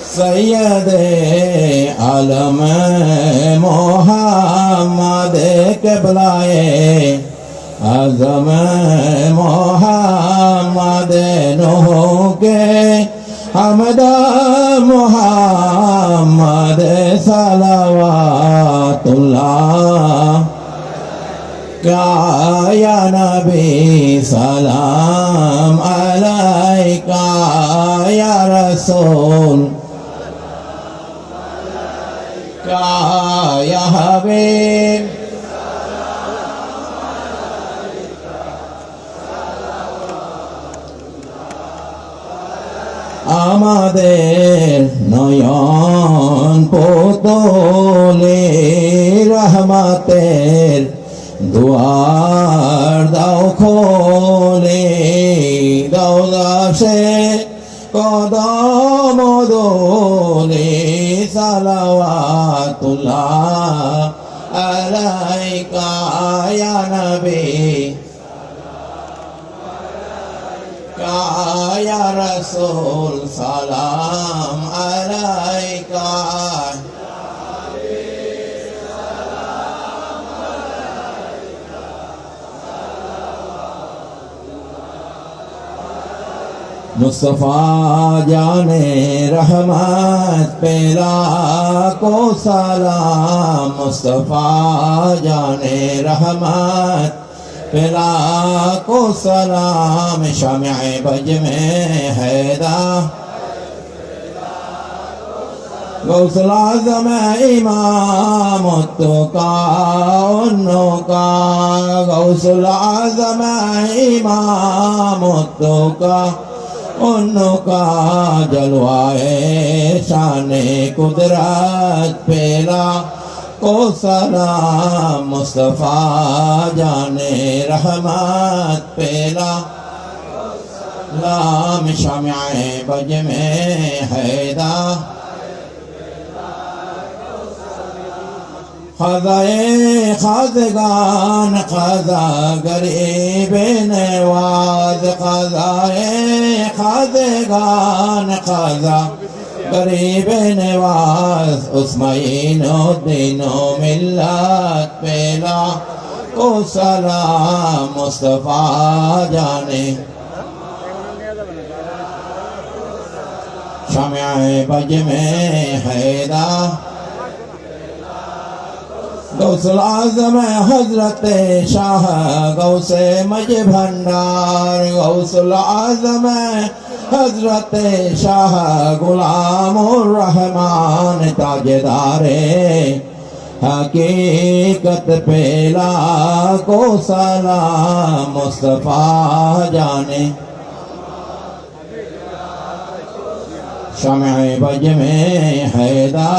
सैयदे आलम मोहम्मद क़िबलाए आज़म मोहम्मद नूह के हमद मोहम्मद सलवातुल्लाह या नबी सलाम अलैका या रसूल या हबीब আমাদের নয়ন পুতলে রহমতের দুয়ার দাও খোলে দাও দাসে কদম দোলে সালাওয়াতুল্লাহ আলাইকা ইয়া নবী या रसूल सलाम अलैका मुस्तफा जाने रहमत पे लाखो सलाम मुस्तफा जाने रहमत पेला को सलाम शम्ए बज में हैदा गौसल आज़म इमाम तो का उन्नो का गौसल आज़म इमाम तो का उन्नो का जलवाए शाने कुदरत पेला को सलाम मुस्तफा जाने रहमत पेला लाम शम्ए बज में हैदा ख़ज़ाए ख़ाज़गान ख़ज़ा गरीब नवाज़ ख़ज़ाए ख़ाज़गान ख़ज़ा गरीब नवाज उस्माइनो दिनो मिल्लत पेला को सलाम मुस्तफा जाने शम्ए बज में हैदा गौसल आज़म हजरत शाह गौसे मज भंडार गौसल आज़म हजरत शाह गुलामुर रहमान ताजदारे हकीकत पेला को सलाम मुस्तफा जाने शम्ए बज में हैदा